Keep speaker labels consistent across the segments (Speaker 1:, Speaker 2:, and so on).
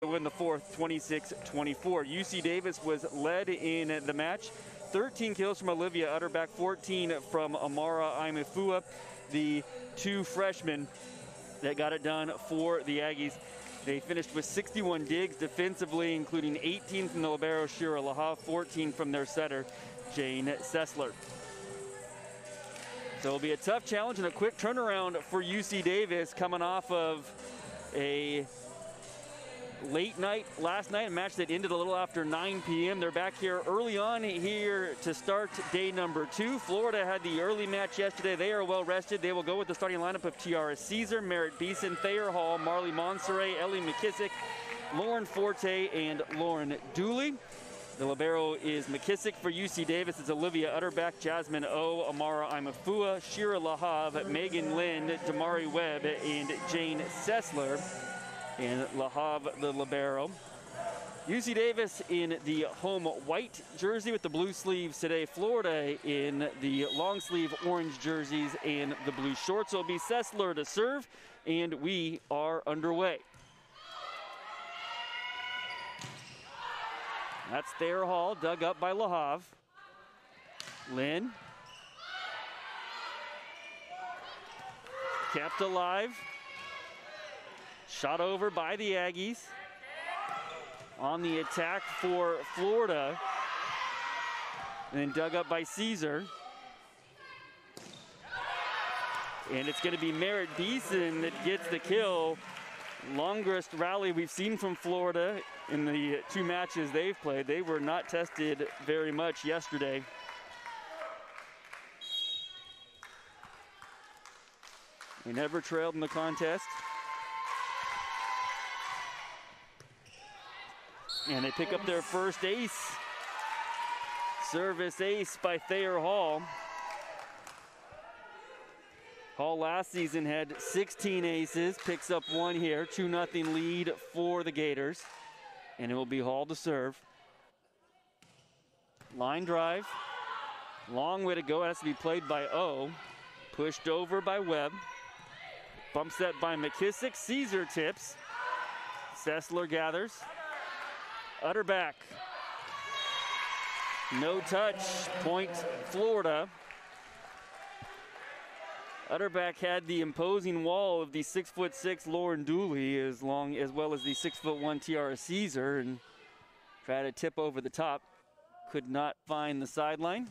Speaker 1: win the fourth, 26-24. UC Davis was led in the match. 13 kills from Olivia Utterback, 14 from Amara Imafua, the two freshmen that got it done for the Aggies. They finished with 61 digs defensively, including 18 from the libero Shira Lahav, 14 from their setter, Jane Sessler. So it'll be a tough challenge and a quick turnaround for UC Davis, coming off of a late night last night, a match that ended a little after 9 p.m. They're back here early on here to start day number 2. Florida had the early match yesterday. They are well rested. They will go with the starting lineup of Tiara Caesar, Merritt Beeson, Thayer Hall, Marley Monserrat, Ellie McKissick, Lauren Forte, and Lauren Dooley. The libero is McKissick. For UC Davis, it's Olivia Utterback, Jasmine O, Amara Imafua, Shira Lahav, Megan Lind, Damari Webb, and Jane Sessler. And Lahav, the libero. UC Davis in the home white jersey with the blue sleeves today. Florida in the long sleeve orange jerseys and the blue shorts. It'll be Sessler to serve, and we are underway. That's Thayer Hall, dug up by Lahav. Lynn. Kept alive. Shot over by the Aggies. On the attack for Florida. And then dug up by Caesar. And it's going to be Merritt Beeson that gets the kill. Longest rally we've seen from Florida in the 2 matches they've played. They were not tested very much yesterday. They never trailed in the contest. And they pick up their first ace. Service ace by Thayer Hall. Hall last season had 16 aces, picks up 1 here, 2-0 lead for the Gators. And it will be Hall to serve. Line drive, long way to go, it has to be played by O. Pushed over by Webb. Bump set by McKissick, Caesar tips. Sessler gathers. Utterback. No touch, point Florida. Utterback had the imposing wall of the 6'6" Lauren Dooley as well as the 6'1" Tiara Caesar, and tried to tip over the top. Could not find the sideline.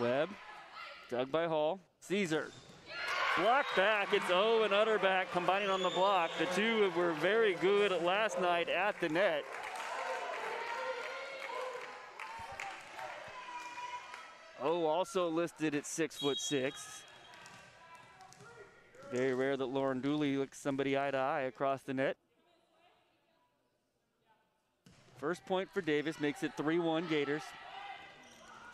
Speaker 1: Webb, dug by Hall. Caesar. Blocked back, it's O and Utterback combining on the block. The two were very good last night at the net. O also listed at 6'6". Very rare that Lauren Dooley looks somebody eye to eye across the net. First point for Davis, makes it 3-1 Gators.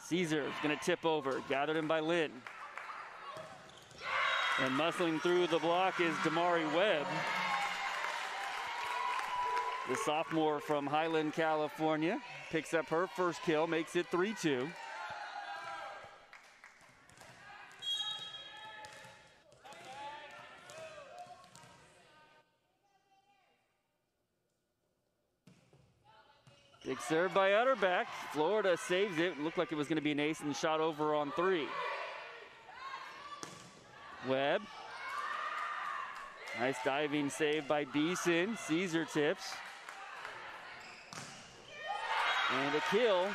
Speaker 1: Caesar is gonna tip over, gathered in by Lynn. And muscling through the block is Damari Webb, the sophomore from Highland, California. Picks up her first kill, makes it 3-2. Big serve by Utterback. Florida saves it. Looked like it was going to be an ace and shot over on 3. Webb. Nice diving save by Beeson. Caesar tips. And a kill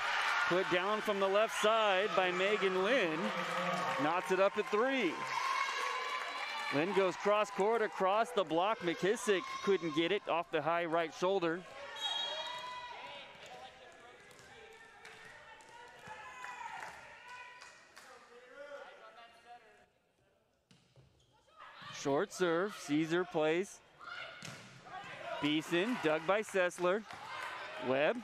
Speaker 1: put down from the left side by Megan Lynn. Knocks it up at 3. Lynn goes cross court across the block. McKissick couldn't get it off the high right shoulder. Short serve, Caesar plays. Beeson, dug by Sessler. Webb,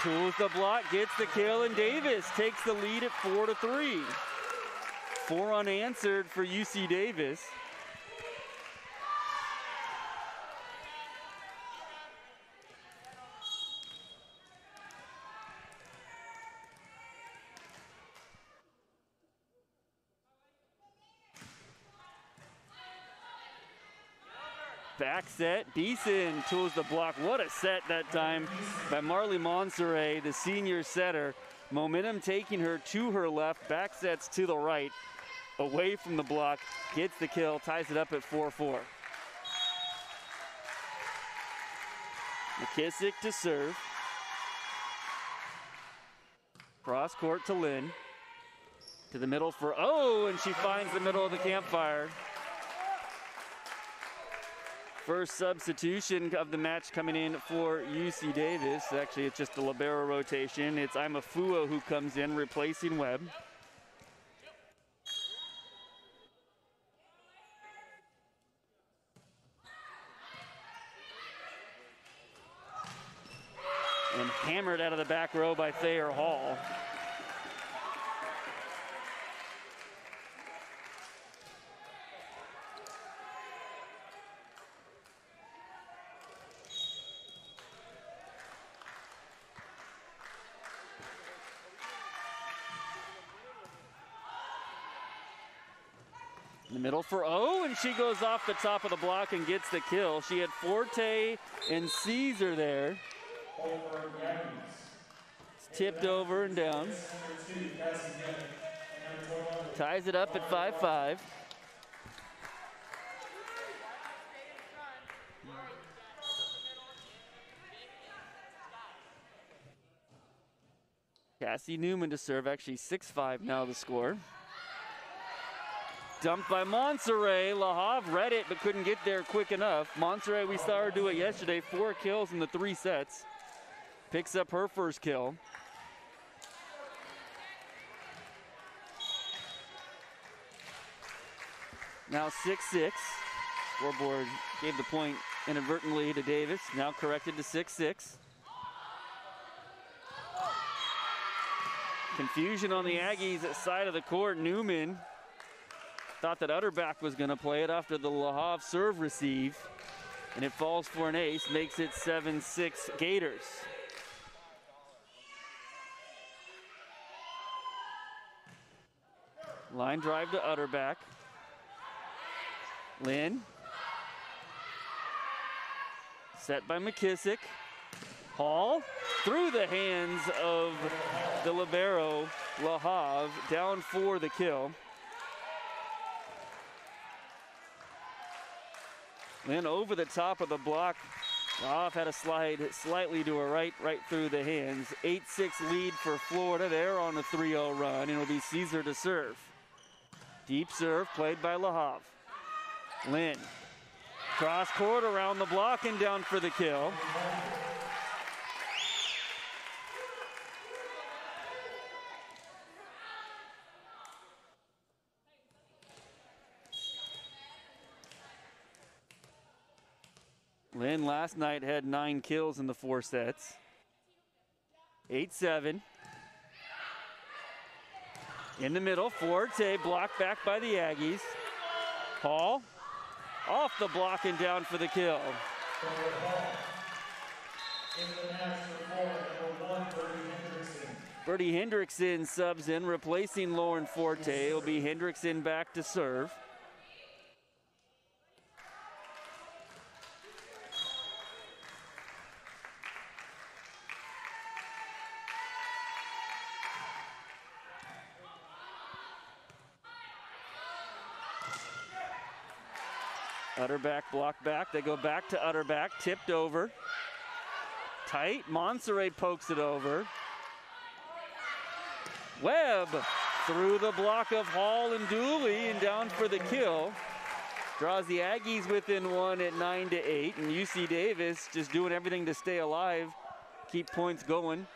Speaker 1: tools the block, gets the kill, and Davis takes the lead at 4-3. 4 unanswered for UC Davis. Back set, Beeson tools the block. What a set that time by Marley Monserrat, the senior setter. Momentum taking her to her left, back sets to the right, away from the block, gets the kill, ties it up at 4-4. McKissick to serve. Cross court to Lynn. To the middle for and she finds the middle of the campfire. First substitution of the match coming in for UC Davis. Actually, it's just the libero rotation. It's Imafua who comes in, replacing Webb. And hammered out of the back row by Thayer Hall. In the middle for and she goes off the top of the block and gets the kill. She had Forte and Caesar there. It's tipped over and down. Ties it up at 5-5. Cassie Newman to serve, actually 6-5 now the score. Dumped by Monserrat. LaHave read it but couldn't get there quick enough. Monserrat, we saw her do it yesterday, 4 kills in the 3 sets. Picks up her first kill. Now 6-6. Scoreboard gave the point inadvertently to Davis. Now corrected to 6-6. Confusion on the Aggies' side of the court. Newman thought that Utterback was going to play it after the LaHave serve receive, and it falls for an ace, makes it 7-6 Gators. Line drive to Utterback. Lynn. Set by McKissick. Hall through the hands of the libero, LaHave, down for the kill. Then over the top of the block, LaHave had a slide slightly to her right through the hands. 8-6 lead for Florida. They're on a 3-0 run, and it'll be Caesar to serve. Deep serve played by LaHave. Lynn, cross court around the block and down for the kill. Lynn last night had 9 kills in the 4 sets. 8-7. In the middle, Forte blocked back by the Aggies. Hall off the block and down for the kill. Birdie Hendrickson subs in, replacing Lauren Forte. It'll be Hendrickson back to serve. Utterback blocked back. They go back to Utterback, tipped over. Tight. Monserrat pokes it over. Webb through the block of Hall and Dooley and down for the kill. Draws the Aggies within 1 at 9-8, and UC Davis just doing everything to stay alive, keep points going.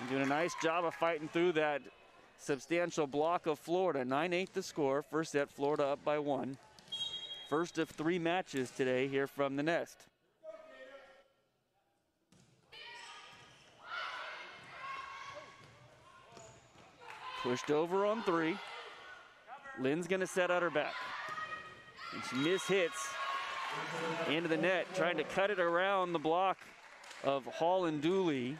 Speaker 1: And doing a nice job of fighting through that substantial block of Florida. 9-8 the score. First set, Florida up by 1. First of 3 matches today here from the Nest. Pushed over on 3. Lynn's gonna set Utterback. And she mishits into the net, trying to cut it around the block of Hall and Dooley.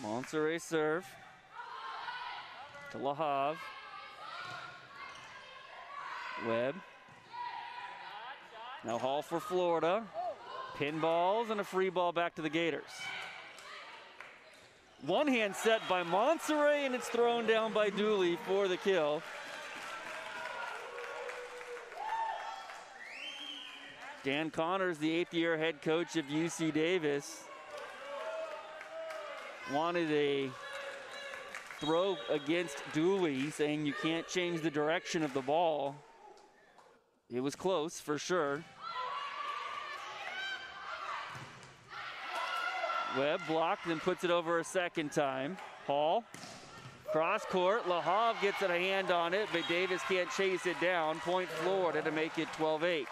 Speaker 1: Monserrat serve to LaHave. Webb. Now Hall for Florida. Pinballs and a free ball back to the Gators. One hand set by Monserrat, and it's thrown down by Dooley for the kill. Dan Connors, the 8th-year head coach of UC Davis, wanted a throw against Dooley, saying you can't change the direction of the ball. It was close for sure. Webb blocked and puts it over a second time. Hall, cross court, LaHave gets a hand on it, but Davis can't chase it down. Point Florida to make it 12-8.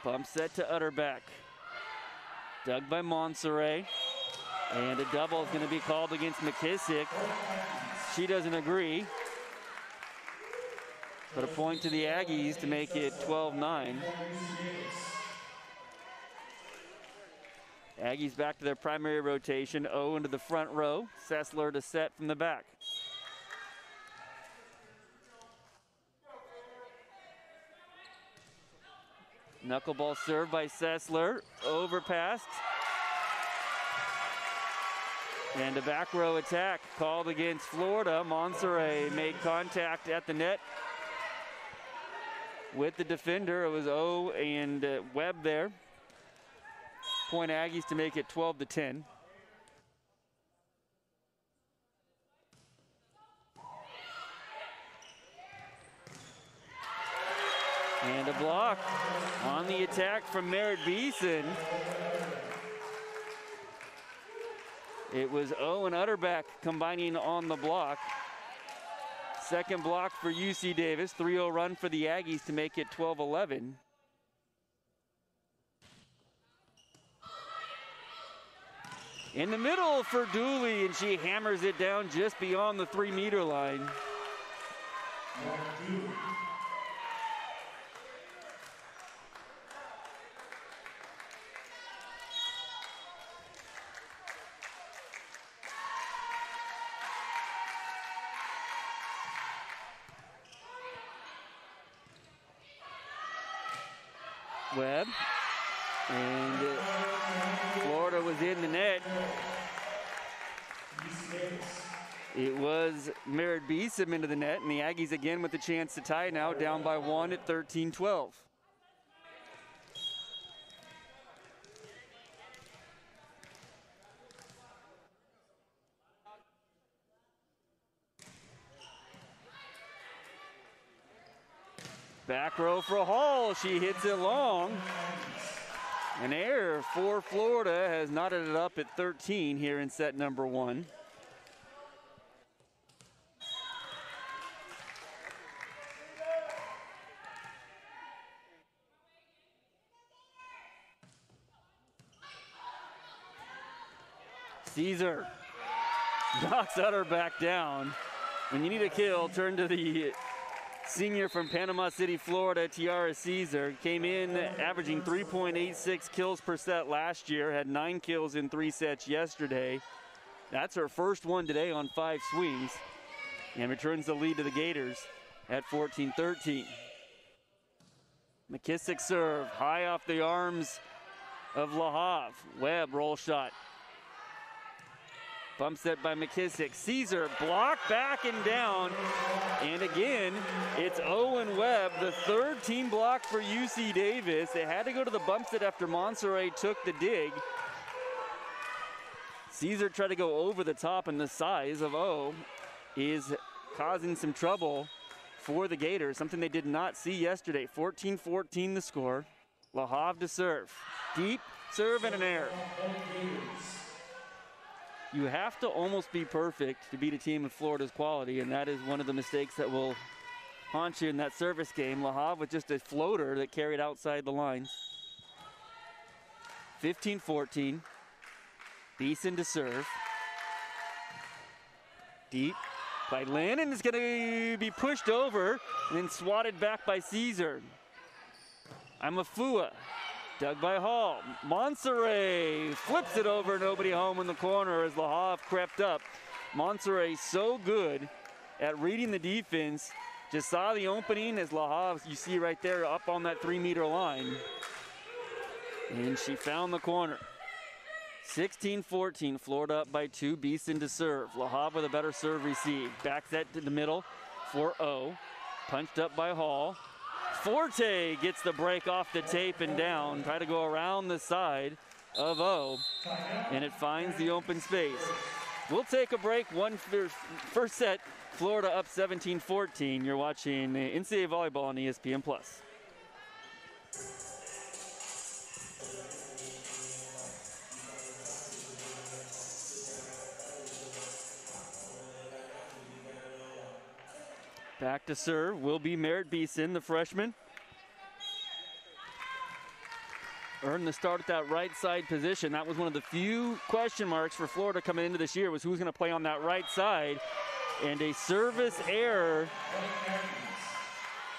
Speaker 1: Pump set to Utterback. Dug by Monserrat. And a double is going to be called against McKissick. She doesn't agree. But a point to the Aggies to make it 12-9. Aggies back to their primary rotation. O into the front row. Sessler to set from the back. Knuckleball served by Sessler, overpassed. And a back row attack called against Florida. Monserrat made contact at the net with the defender. It was O and Webb there. Point Aggies to make it 12-10. And a block on the attack from Merritt Beeson. It was O and Utterback combining on the block. Second block for UC Davis. 3-0 run for the Aggies to make it 12-11. In the middle for Dooley, and she hammers it down just beyond the 3-meter line. Webb, and Florida was in the net. It was Merritt Beeson into the net, and the Aggies again with the chance to tie now, down by 1 at 13-12. Back row for Hall, she hits it long. An error for Florida has knotted it up at 13 here in set number 1. Caesar knocks Utterback down. When you need a kill, turn to the senior from Panama City, Florida, Tiara Caesar. Came in averaging 3.86 kills per set last year, had 9 kills in 3 sets yesterday. That's her first one today on 5 swings, and returns the lead to the Gators at 14-13. McKissick serve, high off the arms of LaHave. Webb, roll shot. Bump set by McKissick. Caesar blocked back and down. And again, it's Owen Webb, the 3rd team block for UC Davis. They had to go to the bump set after Monserrat took the dig. Caesar tried to go over the top, and the size of O is causing some trouble for the Gators, something they did not see yesterday. 14-14 the score. LaHave to serve. Deep serve and an error. You have to almost be perfect to beat a team of Florida's quality, and that is one of the mistakes that will haunt you in that service game. LaHave with just a floater that carried outside the lines. 15-14. Beeson to serve. Deep by Lynn, and it's going to be pushed over and then swatted back by Caesar. Amafua, dug by Hall. Monserrat flips it over, nobody home in the corner as LaHave crept up. Monserrat so good at reading the defense, just saw the opening as LaHave, you see right there, up on that 3-meter line. And she found the corner. 16-14, Florida up by 2, Beeson to serve. LaHave with a better serve receive. Back set to the middle for O. Punched up by Hall. Forte gets the break off the tape and down. Try to go around the side of O, and it finds the open space. We'll take a break. First set, Florida up 17-14. You're watching NCAA Volleyball on ESPN+. Back to serve will be Merritt Beeson, the freshman. Earned the start at that right side position. That was one of the few question marks for Florida coming into this year, was who's going to play on that right side. And a service error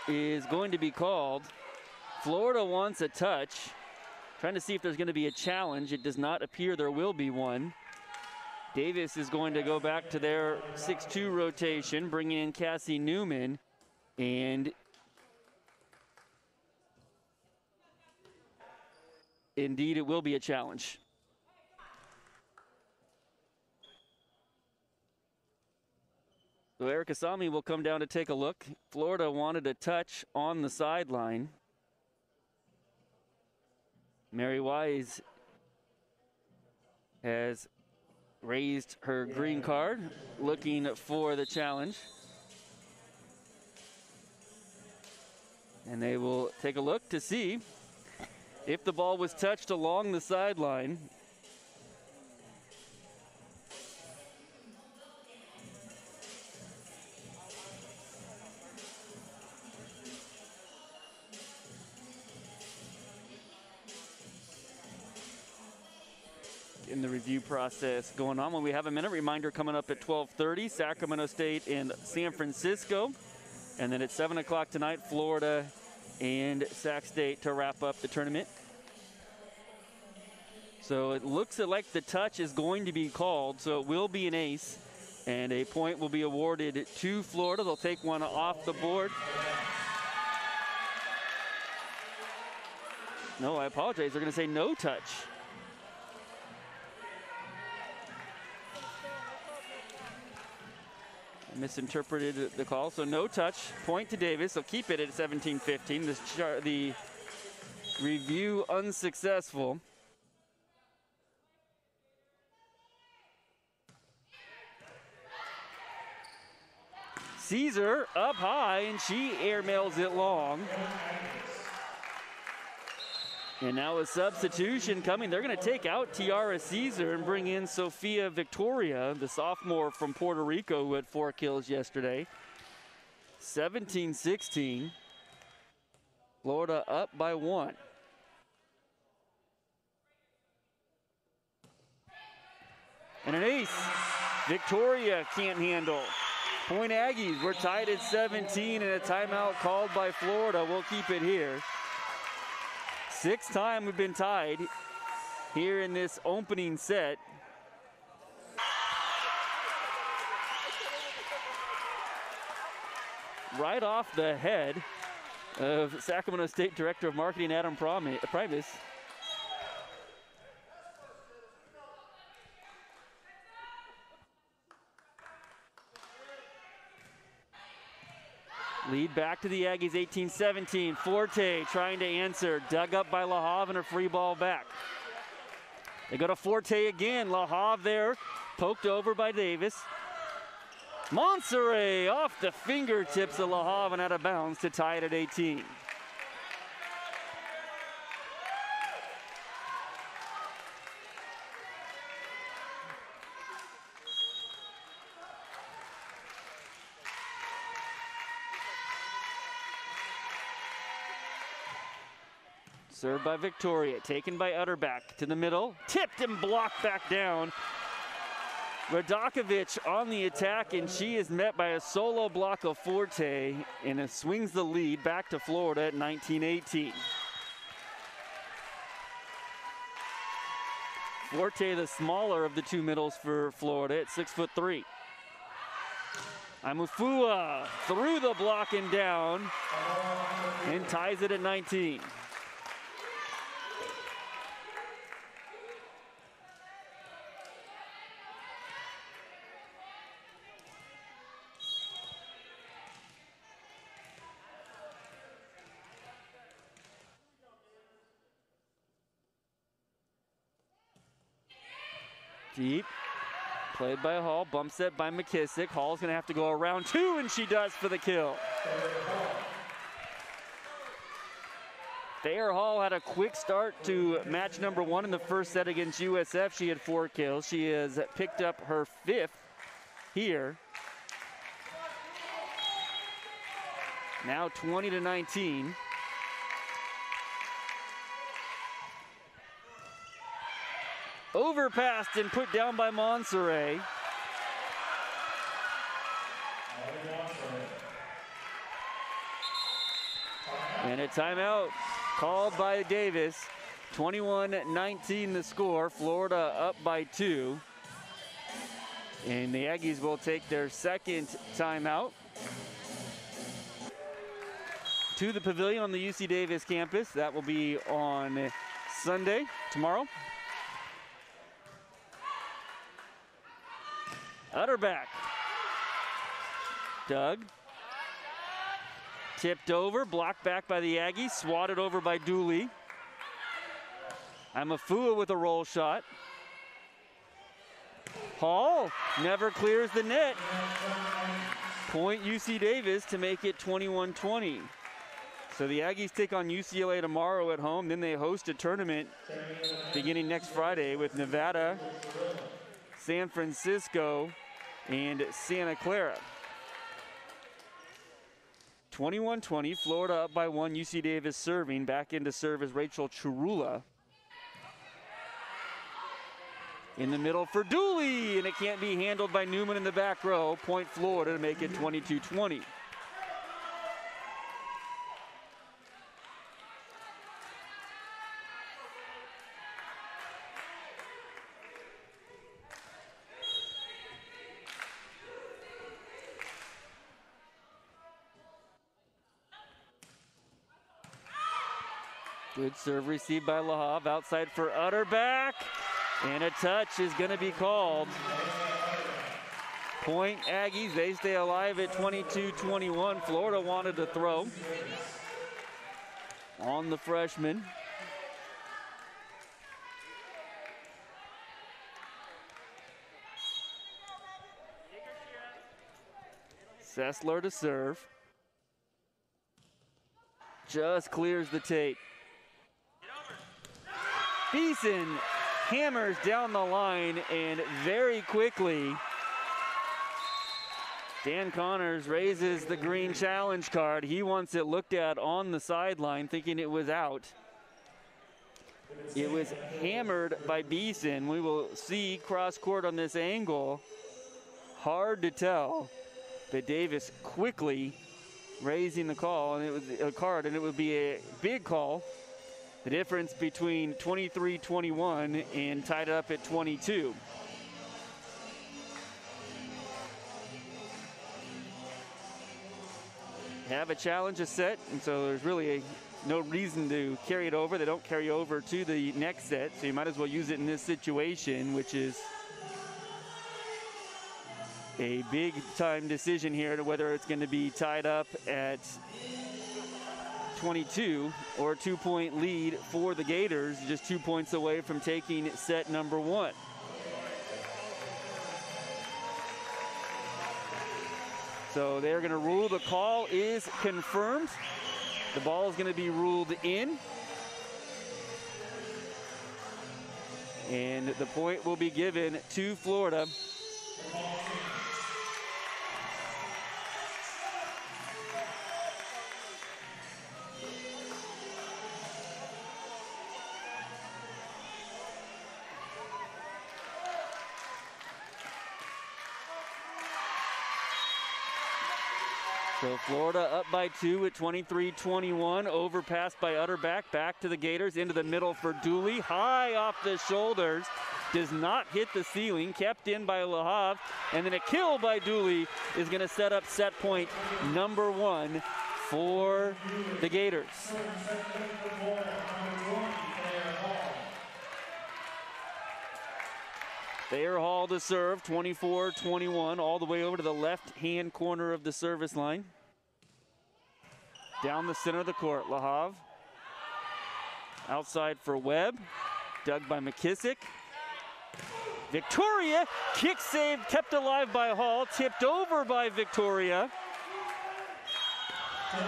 Speaker 1: is going to be called. Florida wants a touch. Trying to see if there's going to be a challenge. It does not appear there will be one. Davis is going to go back to their 6-2 rotation, bringing in Cassie Newman, and indeed it will be a challenge. So Eric Asami will come down to take a look. Florida wanted a touch on the sideline. Mary Wise has raised her green card, looking for the challenge. And they will take a look to see if the ball was touched along the sideline. In the review process going on. When we have a minute, reminder coming up at 12:30, Sacramento State and San Francisco. And then at 7 o'clock tonight, Florida and Sac State to wrap up the tournament. So it looks like the touch is going to be called, so it will be an ace, and a point will be awarded to Florida. They'll take one off the board. No, I apologize. They're going to say no touch. Misinterpreted the call, so no touch. Point to Davis. They'll keep it at 17-15. The review unsuccessful. Caesar up high, and she airmails it long. And now a substitution coming. They're going to take out Tiara Caesar and bring in Sophia Victoria, the sophomore from Puerto Rico who had 4 kills yesterday. 17-16. Florida up by 1. And an ace. Victoria can't handle. Point Aggies, we're tied at 17, and a timeout called by Florida. We'll keep it here. 6th time we've been tied here in this opening set. Right off the head of Sacramento State Director of Marketing Adam Primus. Lead back to the Aggies, 18-17. Forte trying to answer. Dug up by LaHave and a free ball back. They go to Forte again. LaHave there, poked over by Davis. Monserrat off the fingertips of LaHave and out of bounds to tie it at 18. Served by Victoria, taken by Utterback to the middle, tipped and blocked back down. Radakovic on the attack, and she is met by a solo block of Forte, and it swings the lead back to Florida at 19-18. Forte, the smaller of the two middles for Florida, at 6'3". Amufua through the block and down, and ties it at 19. Deep, played by Hall, bump set by McKissick. Hall's gonna have to go around two, and she does for the kill. Thayer Hall had a quick start to match number 1 in the first set against USF. She had 4 kills. She has picked up her 5th here. Now 20-19. Overpassed and put down by Monserrat. And a timeout called by Davis. 21-19 the score. Florida up by 2. And the Aggies will take their second timeout. To the pavilion on the UC Davis campus. That will be on Sunday, tomorrow. Utterback. Doug. Tipped over, blocked back by the Aggies, swatted over by Dooley. Amafua with a roll shot. Hall never clears the net. Point UC Davis to make it 21-20. So the Aggies take on UCLA tomorrow at home. Then they host a tournament beginning next Friday with Nevada, San Francisco, and Santa Clara. 21-20, Florida up by 1. UC Davis serving. Back into serve is Rachel Chirula. In the middle for Dooley, and it can't be handled by Newman in the back row. Point Florida to make it 22-20. Good serve received by Lahav. Outside for Utterback. And a touch is going to be called. Point Aggies. They stay alive at 22-21. Florida wanted to throw on the freshman. Sessler to serve. Just clears the tape. Beeson hammers down the line, and very quickly Dan Connors raises the green challenge card. He wants it looked at on the sideline, thinking it was out. It was hammered by Beeson. We will see cross court on this angle. Hard to tell, but Davis quickly raising the call, and it was a card, and it would be a big call. The difference between 23-21 and tied up at 22. Have a challenge, a set, and so there's really no reason to carry it over. They don't carry over to the next set, so you might as well use it in this situation, which is a big time decision here to whether it's going to be tied up at 22 or a 2-point lead for the Gators, just 2 points away from taking set number 1. So they're going to rule the call is confirmed. The ball is going to be ruled in. And the point will be given to Florida. So Florida up by 2 at 23-21. Overpass by Utterback. Back to the Gators. Into the middle for Dooley. High off the shoulders. Does not hit the ceiling. Kept in by LaHave. And then a kill by Dooley is going to set up set point number 1 for the Gators. Thayer Hall to serve, 24-21, all the way over to the left-hand corner of the service line. Down the center of the court, LaHave. Outside for Webb, dug by McKissick. Victoria, kick save, kept alive by Hall, tipped over by Victoria.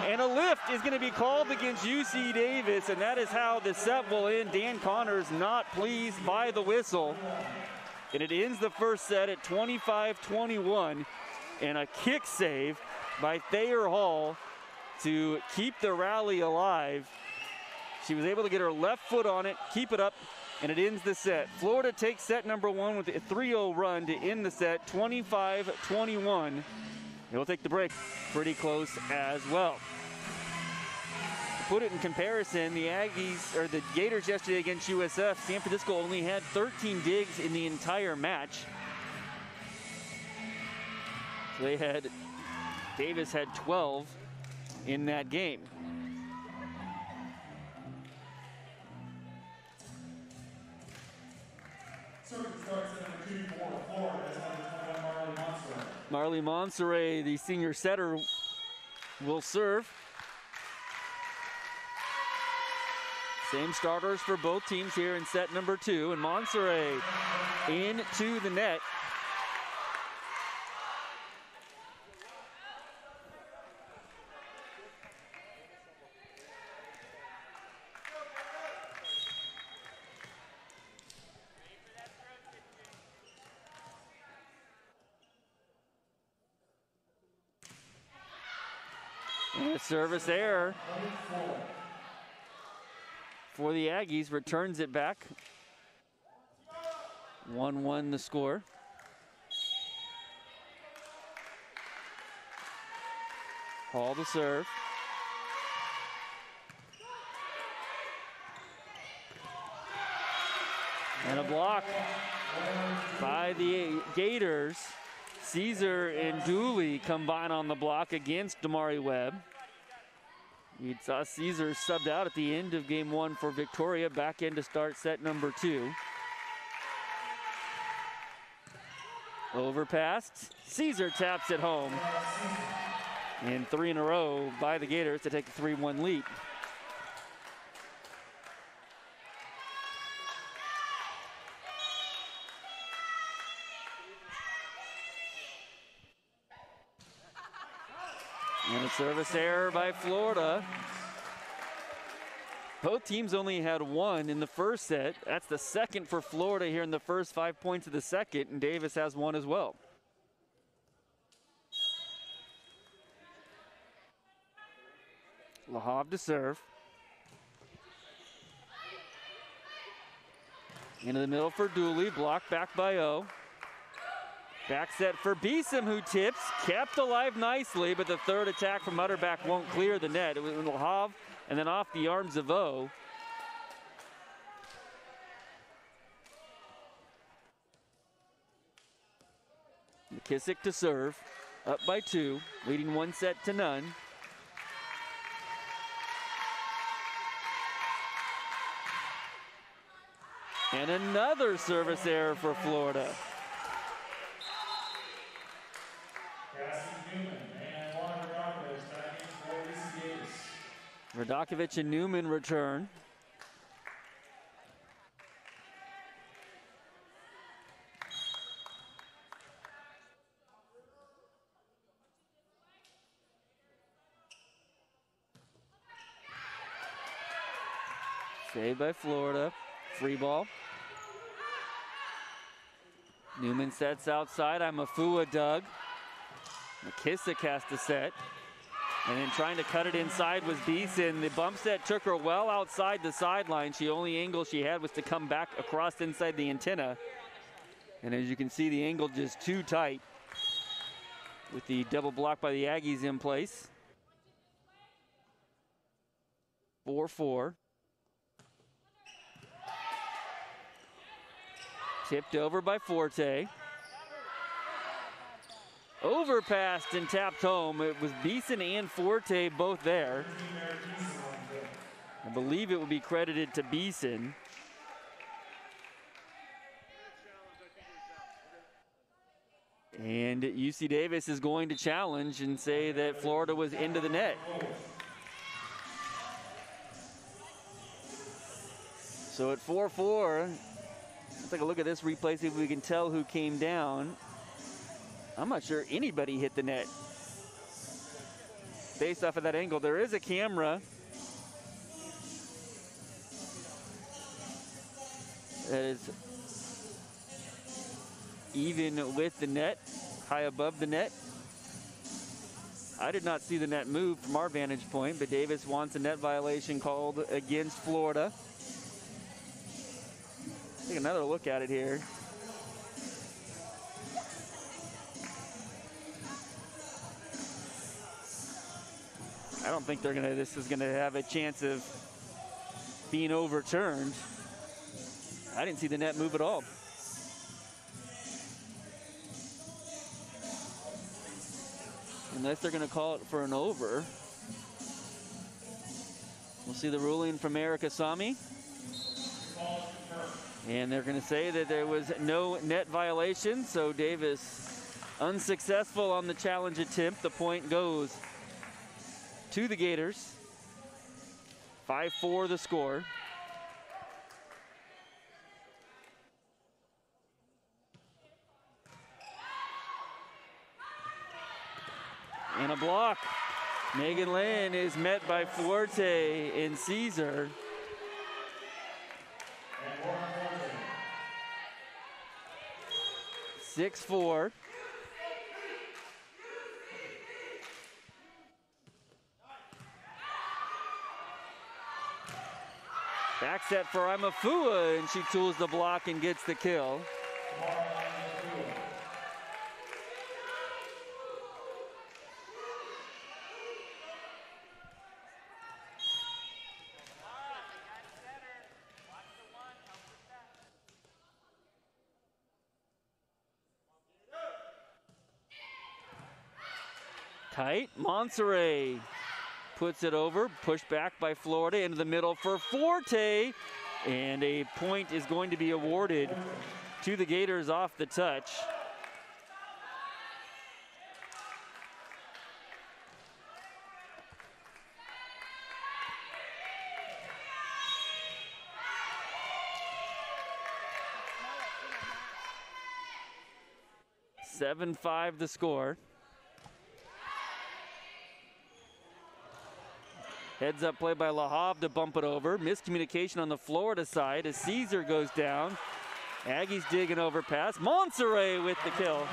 Speaker 1: And a lift is going to be called against UC Davis, and that is how the set will end. Dan Connors not pleased by the whistle. And it ends the first set at 25-21, and a kick save by Thayer Hall to keep the rally alive. She was able to get her left foot on it, keep it up, and it ends the set. Florida takes set number 1 with a 3-0 run to end the set, 25-21. And we'll take the break. Pretty close as well. To put it in comparison, the Aggies, or the Gators yesterday against USF, San Francisco only had 13 digs in the entire match. So they had, Davis had 12 in that game. Marley Monserrat, the senior setter, will serve. Same starters for both teams here in set number 2, and Monserrat into the net. And a service error for the Aggies, returns it back. 1-1 the score. Hall to serve. And a block by the Gators. Caesar and Dooley combine on the block against Damari Webb. You saw Caesar subbed out at the end of game 1 for Victoria, back in to start set number 2. Overpass. Caesar taps it home. And 3 in a row by the Gators to take a 3-1 lead. And a service error by Florida. Both teams only had 1 in the first set. That's the second for Florida here in the first 5 points of the second, and Davis has 1 as well. LaHave to serve. Into the middle for Dooley, blocked back by O. Back set for Beeson, who tips, kept alive nicely, but the third attack from Utterback won't clear the net. It was LaHave, and then off the arms of O. McKissick to serve, up by 2, leading 1-0. And another service error for Florida. Radakovich and Newman return. Saved by Florida. Free ball. Newman sets outside. Amafua dug. McKissick has to set. And then trying to cut it inside was Beeson. The bump set took her well outside the sideline. The only angle she had was to come back across inside the antenna. And as you can see, the angle just too tight. with the double block by the Aggies in place. 4-4. Tipped over by Forte. Overpassed and tapped home. It was Beeson and Forte both there. I believe it would be credited to Beeson. And UC Davis is going to challenge and say that Florida was into the net. So at 4-4, let's take a look at this replay, see if we can tell who came down. I'm not sure anybody hit the net. Based off of that angle, there is a camera that is even with the net, high above the net. I did not see the net move from our vantage point, but Davis wants a net violation called against Florida. Take another look at it here. I don't think this is gonna have a chance of being overturned. I didn't see the net move at all. Unless they're gonna call it for an over. We'll see the ruling from Eric Asami. And they're gonna say that there was no net violation, so Davis unsuccessful on the challenge attempt. The point goes to the Gators. 5-4 the score. And a block. Megan Lynn is met by Forte and Caesar. Six, 4. Back set for Imafua, and she tools the block and gets the kill. Tight, Monserrat puts it over, pushed back by Florida into the middle for Forte, and a point is going to be awarded to the Gators off the touch. Seven, 5 the score. Heads up play by LaHave to bump it over. Miscommunication on the Florida side as Caesar goes down. Aggies dig an overpass. Monserrat with the kill.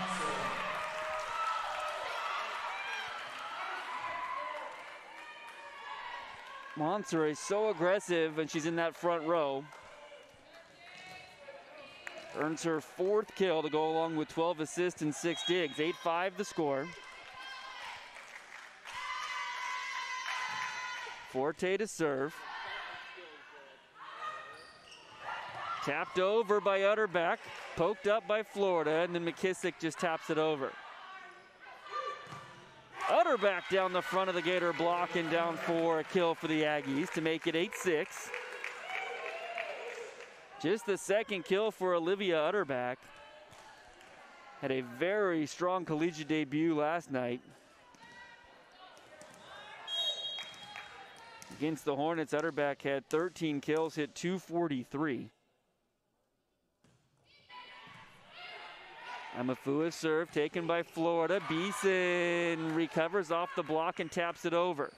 Speaker 1: Monserrat is so aggressive when she's in that front row. Earns her 4th kill to go along with 12 assists and 6 digs. 8-5 the score. Forte to serve. Tapped over by Utterback. Poked up by Florida, and then McKissick just taps it over. Utterback down the front of the Gator block and down for a kill for the Aggies to make it 8-6. Just the 2nd kill for Olivia Utterback. Had a very strong collegiate debut last night. Against the Hornets, Utterback had 13 kills, hit 243. Amafua's serve taken by Florida. Beeson recovers off the block and taps it over.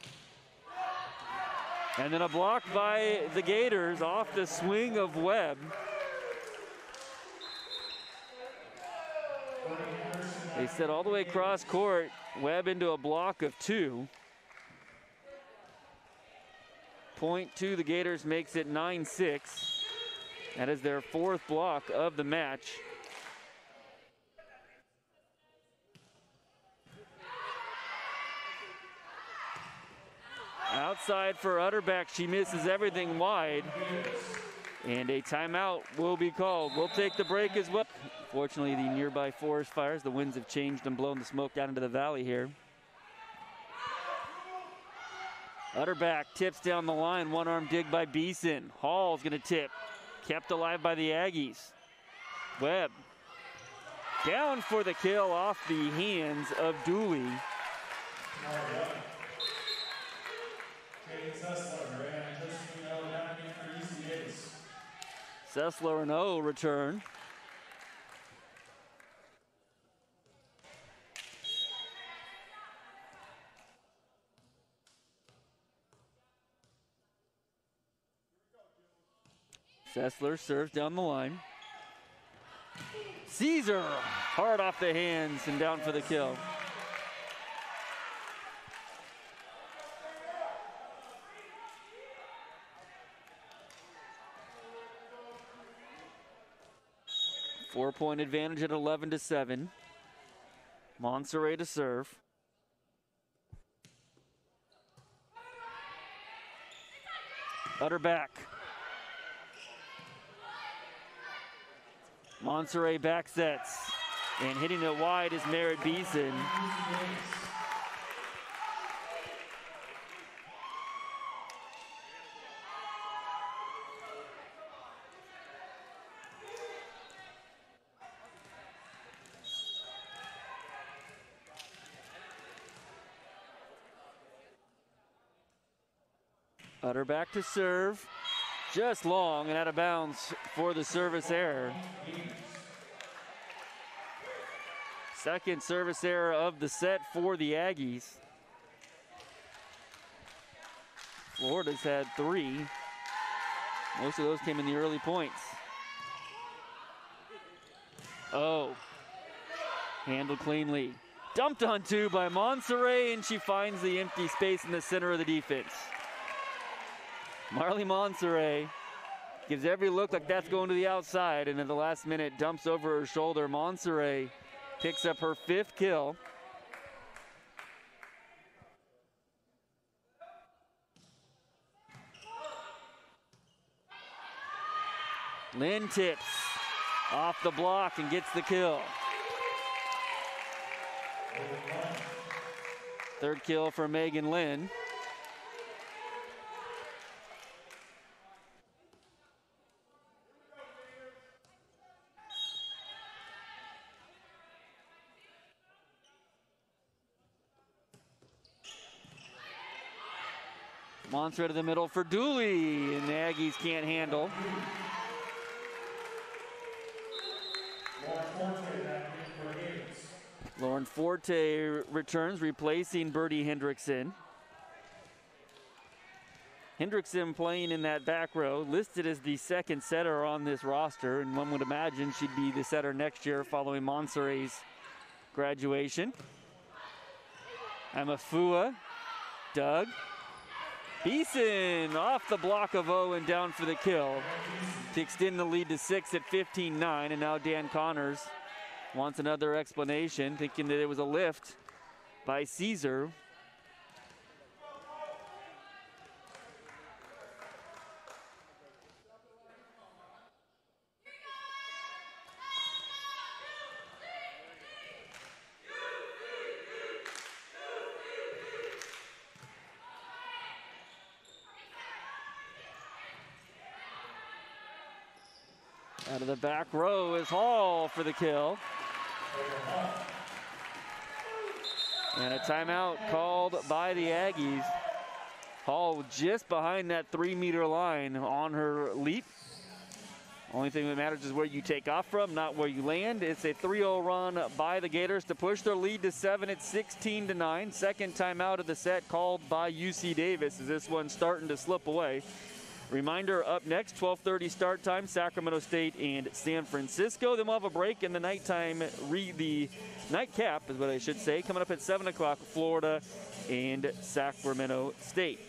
Speaker 1: And then a block by the Gators off the swing of Webb. They set all the way across court. Webb into a block of 2. Point to the Gators makes it 9-6. That is their 4th block of the match. Outside for Utterback. She misses everything wide. And a timeout will be called. We'll take the break as well. Fortunately, the nearby forest fires, the winds have changed and blown the smoke down into the valley here. Utterback tips down the line, one-arm dig by Beeson. Hall's gonna tip, kept alive by the Aggies. Webb, down for the kill off the hands of Dooley. Sessler and O return. Sessler serves down the line. Caesar, hard off the hands and down for the kill. Four-point advantage at 11-7. Monserrat to serve. Utterback. Monserrat back sets. And hitting it wide is Merritt Beeson. Utterback to serve, just long and out of bounds for the service error. Second service error of the set for the Aggies. Florida's had 3. Most of those came in the early points. Oh, handled cleanly. Dumped on 2 by Monserrat, and she finds the empty space in the center of the defense. Marley Monserrat gives every look like that's going to the outside, and at the last minute dumps over her shoulder. Monserrat picks up her 5th kill. Lynn tips off the block and gets the kill. 3rd kill for Megan Lynn. Monserrat to the middle for Dooley, and the Aggies can't handle. Lauren Forte returns, replacing Birdie Hendrickson. Hendrickson playing in that back row, listed as the 2nd setter on this roster, and one would imagine she'd be the setter next year following Monserrat's graduation. Amafua, Doug. Beeson off the block of Owen, down for the kill to extend the lead to 6 at 15-9, and now Dan Connors wants another explanation, thinking that it was a lift by Caesar. Out of the back row is Hall for the kill. And a timeout called by the Aggies. Hall just behind that 3-meter line on her leap. Only thing that matters is where you take off from, not where you land. It's a 3-0 run by the Gators to push their lead to 7 at 16-9. Second timeout of the set called by UC Davis as this one's starting to slip away. Reminder, up next, 12:30 start time, Sacramento State and San Francisco. Then we'll have a break in the nighttime, the nightcap is what I should say, coming up at 7 o'clock, Florida and Sacramento State.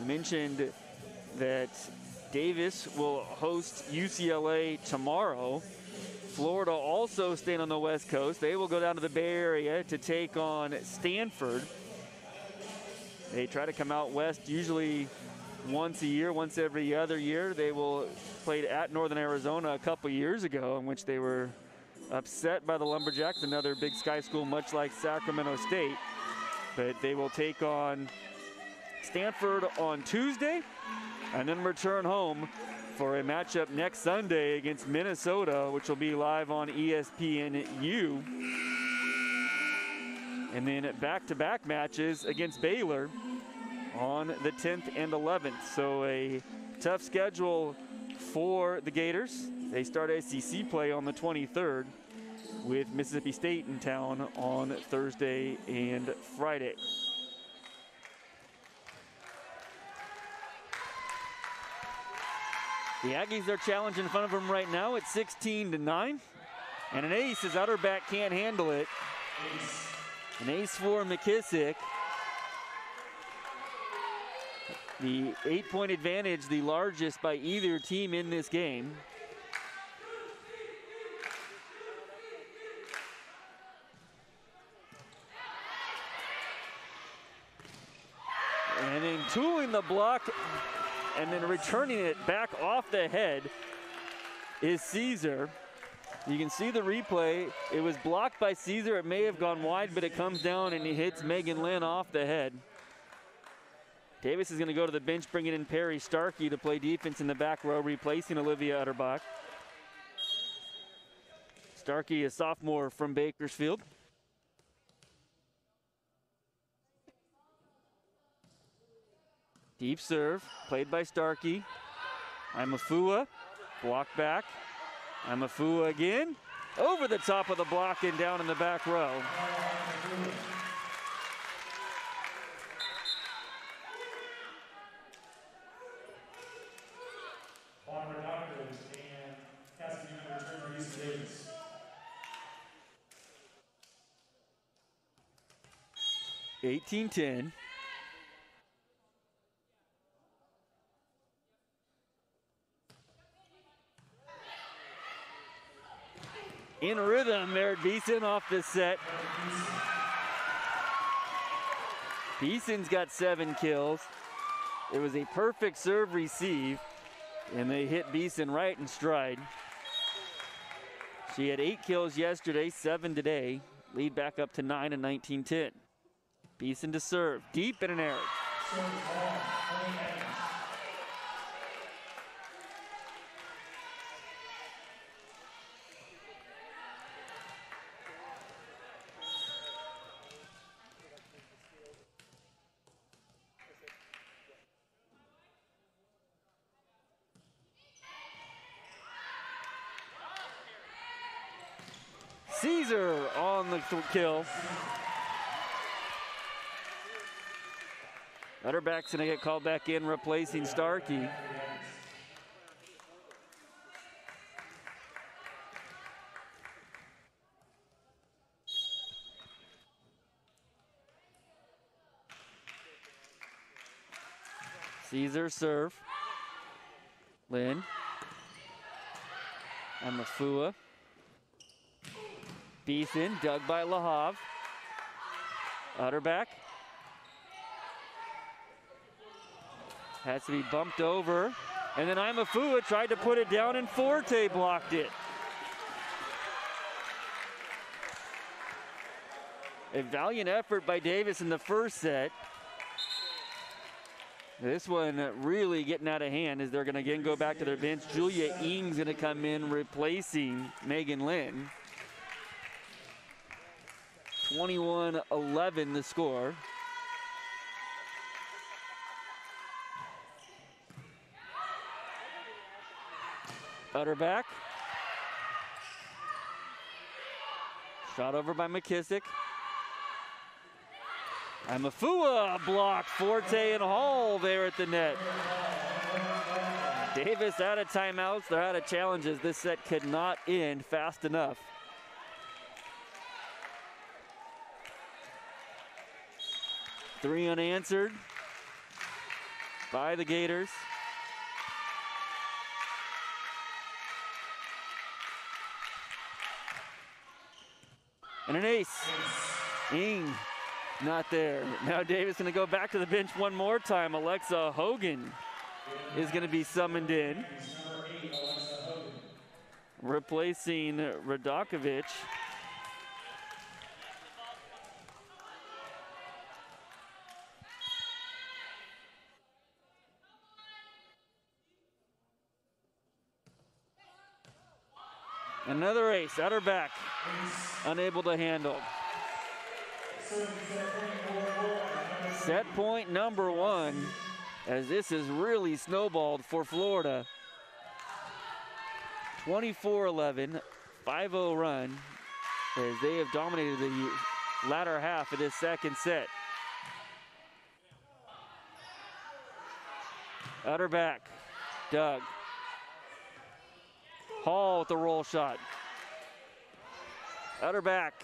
Speaker 1: We mentioned that Davis will host UCLA tomorrow. Florida also staying on the West Coast. They will go down to the Bay Area to take on Stanford. They try to come out west usually once a year, once every other year. They will played at Northern Arizona a couple years ago, in which they were upset by the Lumberjacks, another Big Sky school much like Sacramento State. But they will take on Stanford on Tuesday and then return home for a matchup next Sunday against Minnesota, which will be live on ESPNU. And then back-to-back matches against Baylor on the 10th and 11th. So a tough schedule for the Gators. They start SEC play on the 23rd with Mississippi State in town on Thursday and Friday. The Aggies are challenging in front of them right now at 16-9. And an ace as Utterback can't handle it. An ace for McKissick. The 8-point advantage, the largest by either team in this game. And then tooling the block and then returning it back off the head is Caesar. You can see the replay. It was blocked by Caesar. It may have gone wide, but it comes down and he hits Megan Lynn off the head. Davis is going to go to the bench, bringing in Perry Starkey to play defense in the back row, replacing Olivia Utterbach. Starkey, a sophomore from Bakersfield. Deep serve, played by Starkey. Imafua, block back. Imafua again. Over the top of the block and down in the back row.
Speaker 2: On reductive and casting unit return for UC Davis.
Speaker 1: $18-10. In rhythm, Merritt Beeson off the set. Beeson's got 7 kills. It was a perfect serve receive, and they hit Beeson right in stride. She had 8 kills yesterday, 7 today. Lead back up to 9 and 19-10. Beeson to serve, deep and an error. Caesar on the kill. Utterback's gonna get called back in, replacing Starkey. Caesar serve. Lynn. Imafua. Beeson, dug by Lahav. Utterback. Has to be bumped over. And then Imafua tried to put it down and Forte blocked it. A valiant effort by Davis in the first set. This one really getting out of hand as they're going to again go back to their bench. Julia Ing's going to come in replacing Megan Lynn. 21-11 the score. Utterback. Shot over by McKissick. Imafua blocked. Forte and Hall there at the net. Davis out of timeouts. They're out of challenges. This set could not end fast enough. Three unanswered by the Gators. And an ace. Ing, not there. Now Davis going to go back to the bench one more time. Alexa Hogan is going to be summoned in, replacing Radakovic. Another ace, at her back, unable to handle. Set point number 1, as this is really snowballed for Florida. 24-11, 5-0 run, as they have dominated the latter half of this second set. At her back, Doug. Hall with the roll shot. At her back.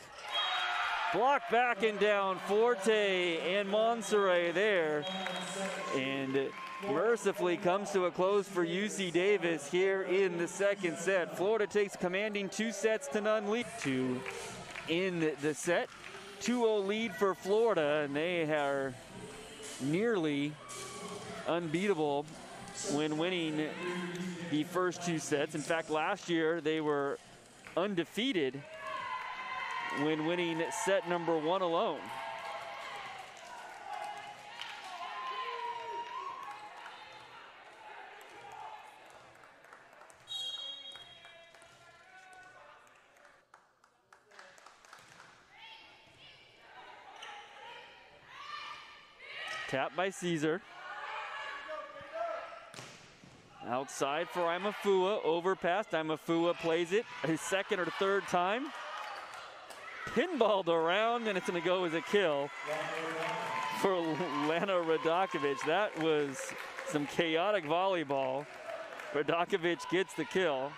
Speaker 1: Blocked back and down. Forte and Monserrat there. And mercifully comes to a close for UC Davis here in the second set. Florida takes commanding 2-0 lead to end the set. 2-0 lead for Florida, and they are nearly unbeatable when winning the first 2 sets. In fact, last year they were undefeated when winning set number 1 alone. Tap by Caesar. Outside for Imafua, overpassed. Imafua plays it his second or third time. Pinballed around, and it's going to go as a kill for Lana Radakovic. That was some chaotic volleyball. Radakovic gets the kill.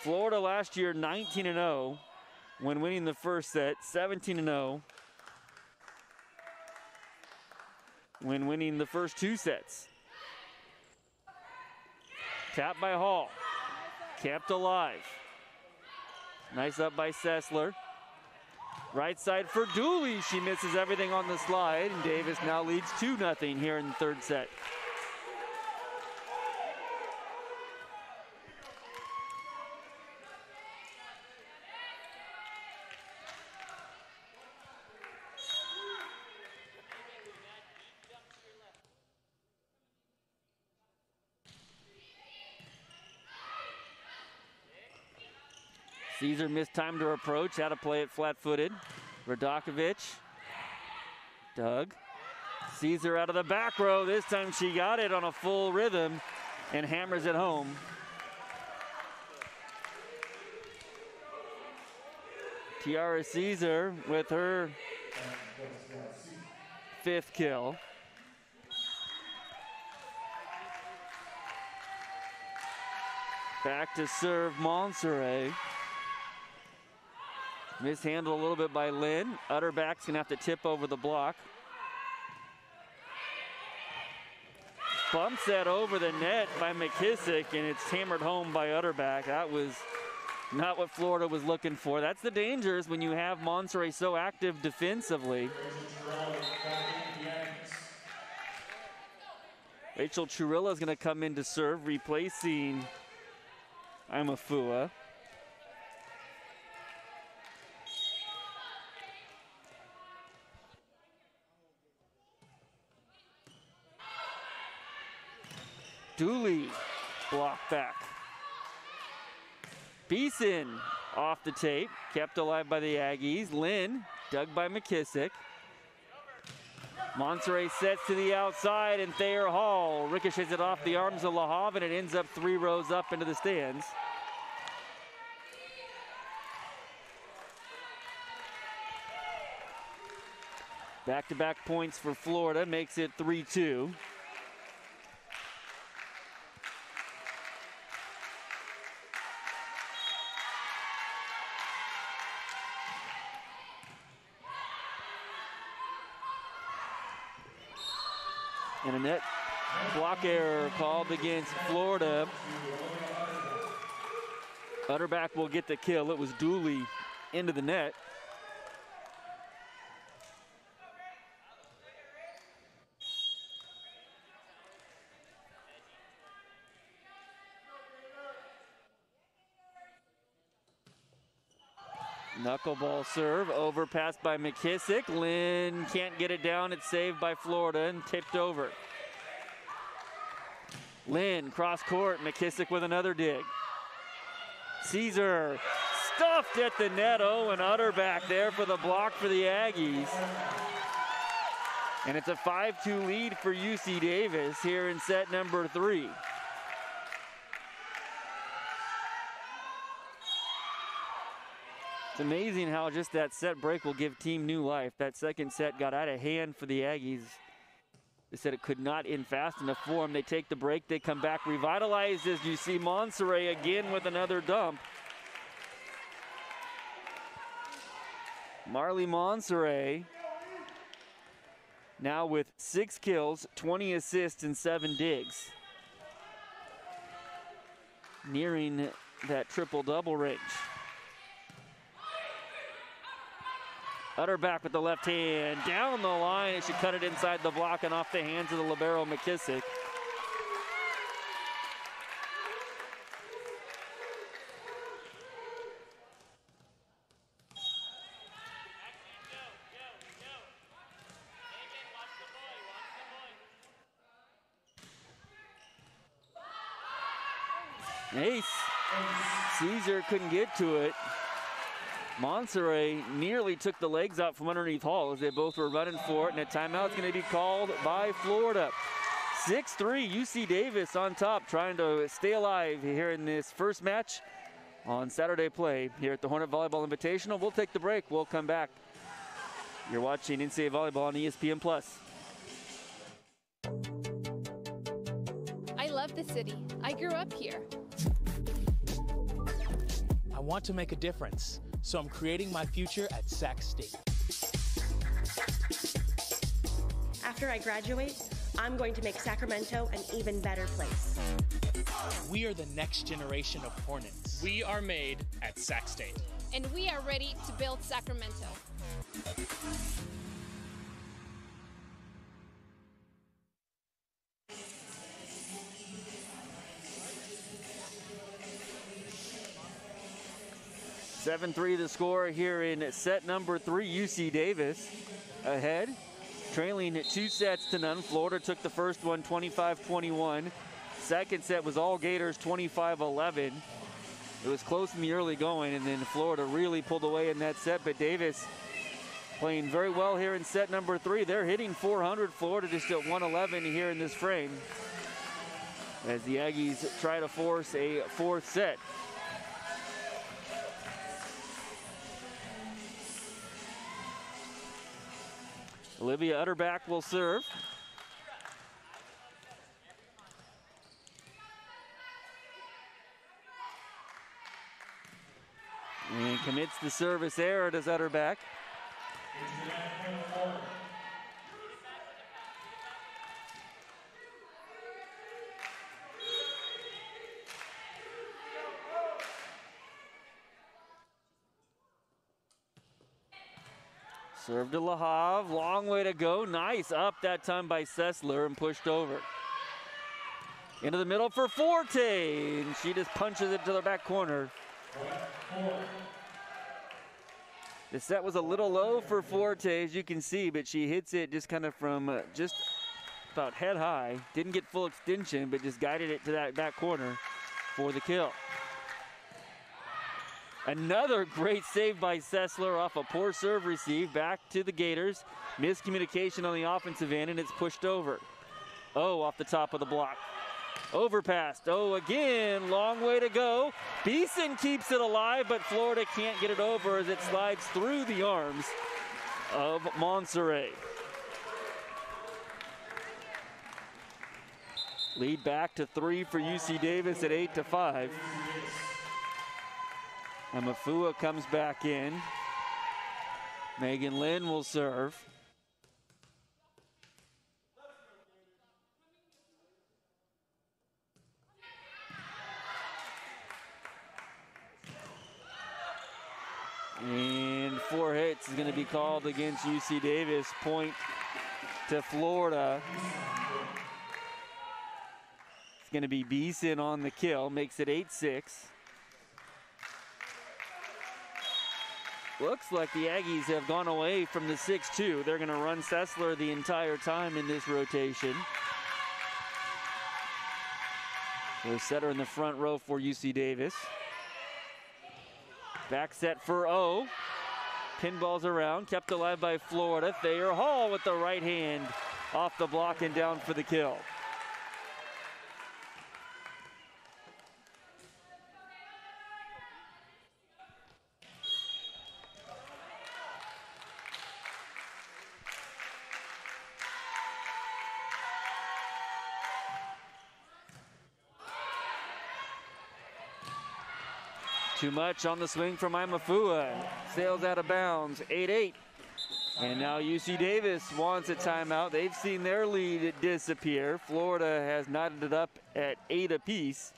Speaker 1: Florida last year 19-0 when winning the first set, 17-0 when winning the first 2 sets. Tap by Hall. Kept alive. Nice up by Sessler. Right side for Dooley. She misses everything on the slide, and Davis now leads 2-0 here in the third set. Caesar mistimed her approach, had to play it flat-footed. Radakovic, Doug. Caesar out of the back row. This time she got it on a full rhythm and hammers it home. Tiara Caesar with her 5th kill. Back to serve Monserrat. Mishandled a little bit by Lynn. Utterback's gonna have to tip over the block. Bumps that over the net by McKissick, and it's hammered home by Utterback. That was not what Florida was looking for. That's the dangers when you have Monserrat so active defensively. Rachel Churilla is gonna come in to serve, replacing Imafua. Dooley, block back. Beeson off the tape, kept alive by the Aggies. Lynn, dug by McKissick. Monserrat sets to the outside, and Thayer Hall ricochets it off the arms of LaHave, and it ends up 3 rows up into the stands. Back-to-back points for Florida makes it 3-2. And a net block error called against Florida. Utterback will get the kill. It was Dooley into the net. Knuckleball serve, overpassed by McKissick. Lynn can't get it down. It's saved by Florida and tipped over. Lynn, cross court, McKissick with another dig. Caesar stuffed at the net. And Utterback there for the block for the Aggies. And it's a 5-2 lead for UC Davis here in set number 3. It's amazing how just that set break will give team new life. That second set got out of hand for the Aggies. They said it could not end fast enough for them. They take the break, they come back revitalized as you see Monserrat again with another dump. Marley Monserrat now with 6 kills, 20 assists, and 7 digs. Nearing that triple-double range. Utterback with the left hand, down the line. She cut it inside the block and off the hands of the libero McKissick. Ace. Caesar couldn't get to it. Monserrat nearly took the legs out from underneath Hall as they both were running for it, and a timeout's going to be called by Florida. 6-3, UC Davis on top, trying to stay alive here in this first match on Saturday play here at the Hornet Volleyball Invitational. We'll take the break. We'll come back. You're watching NCAA Volleyball on ESPN+.
Speaker 3: I love the city. I grew up here.
Speaker 4: I want to make a difference, so I'm creating my future at Sac State.
Speaker 5: After I graduate, I'm going to make Sacramento an even better place.
Speaker 4: We are the next generation of Hornets.
Speaker 6: We are made at Sac State.
Speaker 3: And we are ready to build Sacramento.
Speaker 1: (7-3) the score here in set number 3. UC Davis ahead, trailing 2-0. Florida took the first one 25-21. Second set was all Gators 25-11. It was close in the early going, and then Florida really pulled away in that set, but Davis playing very well here in set number 3. They're hitting 400. Florida just at 111 here in this frame as the Aggies try to force a fourth set. Olivia Utterback will serve. And commits the service error, does Utterback. Serve to Lahav, long way to go. Nice up that time by Sessler and pushed over. Into the middle for Forte, and she just punches it to the back corner. The set was a little low for Forte, as you can see, but she hits it just kind of from just about head high. Didn't get full extension, but just guided it to that back corner for the kill. Another great save by Sessler off a poor serve receive. Back to the Gators. Miscommunication on the offensive end, and it's pushed over. Oh, off the top of the block. Overpassed. Oh, again, long way to go. Beeson keeps it alive, but Florida can't get it over as it slides through the arms of Monserrat. Lead back to 3 for UC Davis at 8-5. And Mafua comes back in. Megan Lynn will serve. And 4 hits is going to be called against UC Davis. Point to Florida. It's going to be Beeson on the kill, makes it 8-6. Looks like the Aggies have gone away from the 6-2. They're going to run Sessler the entire time in this rotation. The setter in the front row for UC Davis. Back set for O. Pinballs around, kept alive by Florida. Thayer Hall with the right hand off the block and down for the kill. Too much on the swing from Imafua. Sails out of bounds, 8-8. And now UC Davis wants a timeout. They've seen their lead disappear. Florida has knotted it up at 8 apiece.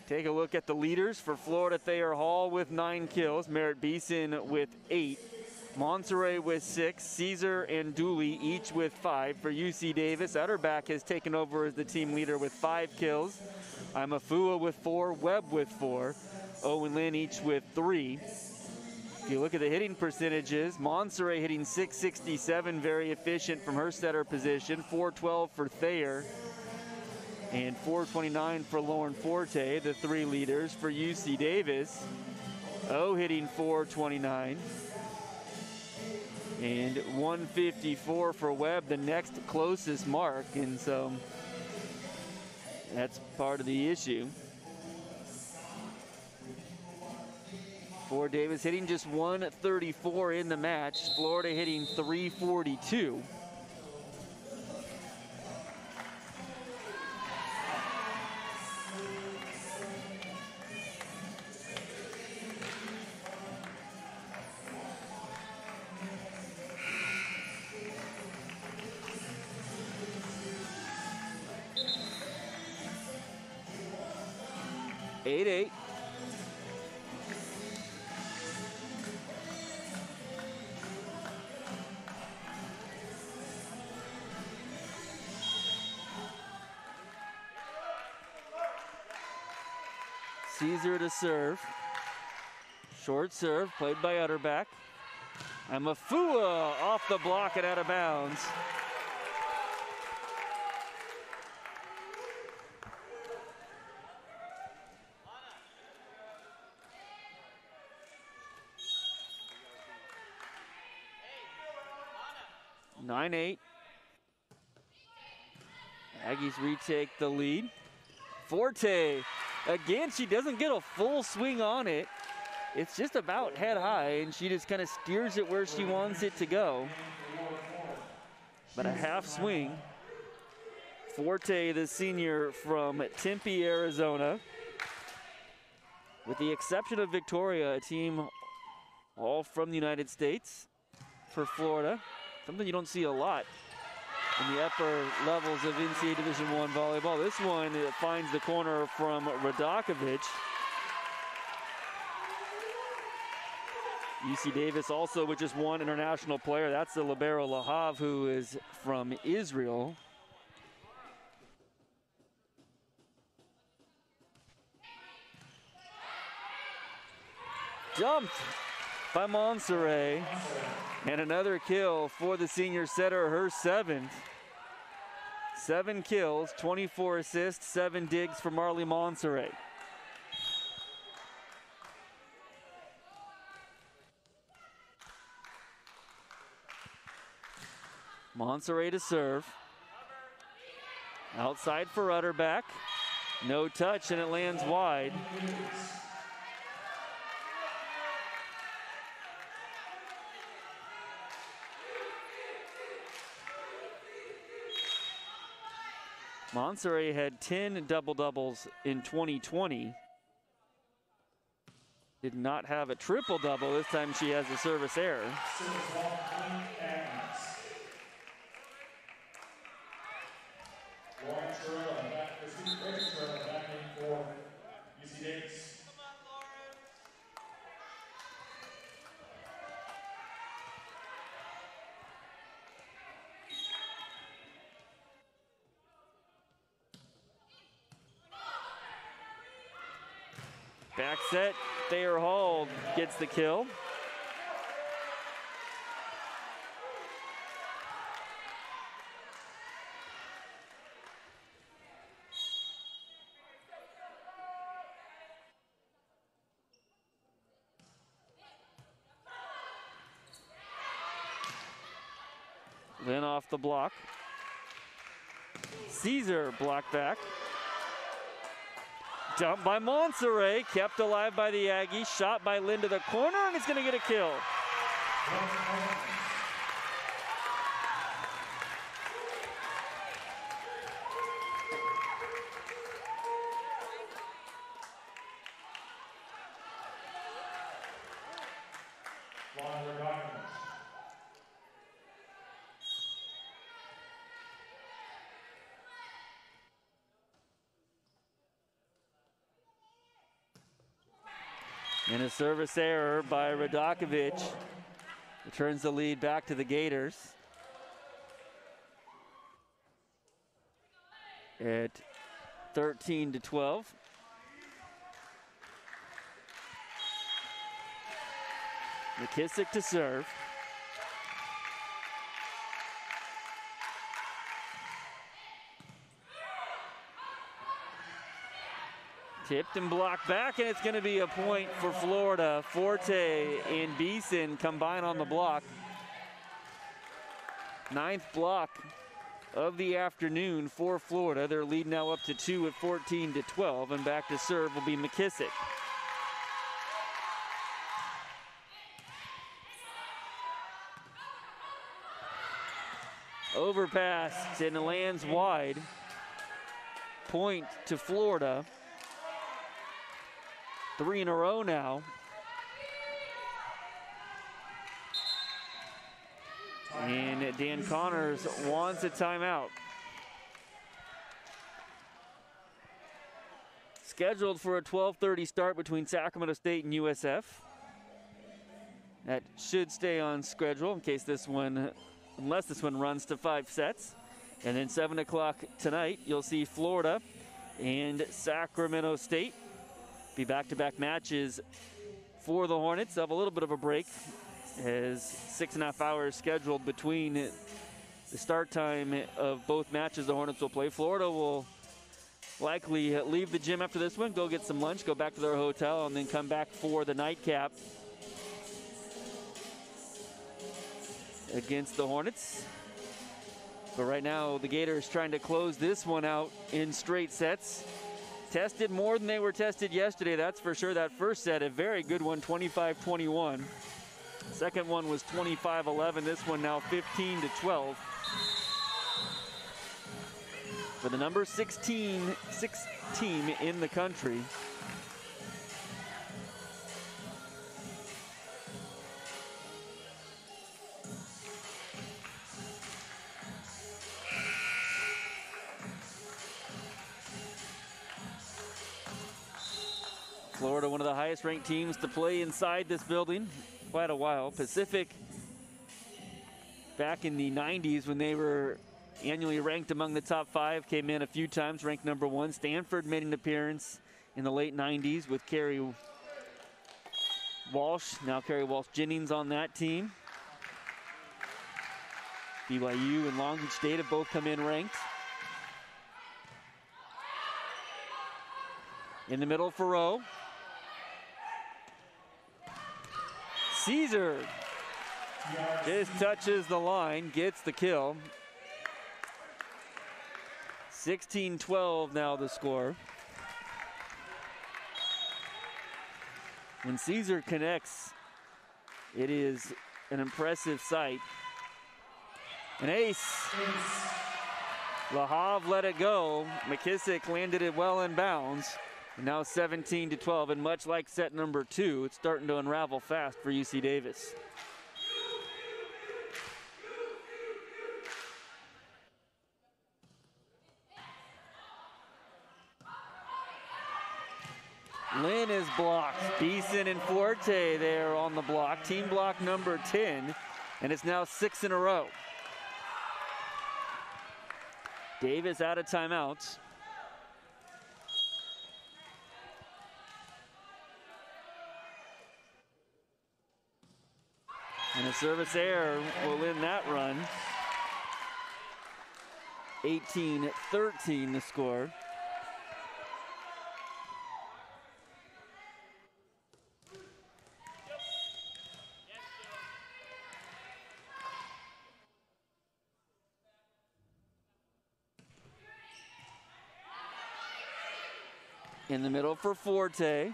Speaker 1: Take a look at the leaders for Florida. Thayer Hall with 9 kills. Merritt Beeson with 8. Monterey with 6. Caesar and Dooley each with 5. For UC Davis, Utterback has taken over as the team leader with 5 kills. Imafua with 4, Webb with 4, Owen Lynn each with 3. If you look at the hitting percentages, Monserrat hitting .667, very efficient from her setter position, .412 for Thayer, and .429 for Lauren Forte, the 3 leaders. For UC Davis, O hitting .429, and .154 for Webb, the next closest mark, and so that's part of the issue. For Davis hitting just .134 in the match. Florida hitting .342. Caesar to serve. Short serve played by Utterback. Imafua off the block and out of bounds. (9-8). Aggies retake the lead. Forte. Again, she doesn't get a full swing on it. It's just about head high, and she just kind of steers it where she wants it to go. But a half swing. Forte, the senior from Tempe, Arizona. With the exception of Victoria, a team all from the United States for Florida. Something you don't see a lot in the upper levels of NCAA Division I volleyball. This one finds the corner from Radakovic. UC Davis also with just one international player. That's the libero Lahav, who is from Israel. Dumped by Monserrat. And another kill for the senior setter, her 7th. 7 kills, 24 assists, 7 digs for Marley Monserrat. Monserrat to serve. Outside for Utterback. No touch, and it lands wide. Monserrat had 10 double-doubles in 2020. Did not have a triple-double. This time she has a service error. Back set, Thayer Hall gets the kill. Then off the block. Caesar blocked back. Dump by Monserrat, kept alive by the Aggies. Shot by Lynn to the corner, and it's going to get a kill. And a service error by Radakovic returns the lead back to the Gators at 13-12. McKissick to serve. Tipped and blocked back, and it's going to be a point for Florida. Forte and Beeson combine on the block. 9th block of the afternoon for Florida. Their lead now up to 2 at 14-12, and back to serve will be McKissick. Overpass, and it lands wide. Point to Florida. 3 in a row now. And Dan Connors wants a timeout. Scheduled for a 12:30 start between Sacramento State and USF. That should stay on schedule in case this one, unless this one runs to 5 sets. And then 7 o'clock tonight, you'll see Florida and Sacramento State. Be back-to-back matches for the Hornets. They'll have a little bit of a break as 6.5 hours scheduled between the start time of both matches the Hornets will play. Florida will likely leave the gym after this one, go get some lunch, go back to their hotel, and then come back for the nightcap against the Hornets. But right now, the Gators trying to close this one out in straight sets. Tested more than they were tested yesterday, that's for sure. That first set, a very good one, 25-21. Second one was 25-11. This one now 15-12. For the number 16 team in the country. Florida, one of the highest ranked teams to play inside this building quite a while. Pacific, back in the 90s when they were annually ranked among the top 5, came in a few times, ranked number 1. Stanford made an appearance in the late 90s with Kerry Walsh, now Kerry Walsh-Jennings on that team. BYU and Long Beach State have both come in ranked. In the middle for Rowe. Caesar just touches the line, gets the kill. 16-12 now the score. When Caesar connects, it is an impressive sight. An ace. La Havre let it go. McKissick landed it well in bounds. Now 17-12, and much like set number 2, it's starting to unravel fast for UC Davis. Lynn is blocked. Beeson and Forte there on the block. Team block number 10, and it's now 6 in a row. Davis out of timeouts. And a service error will end that run. 18-13 the score. In the middle for Forte.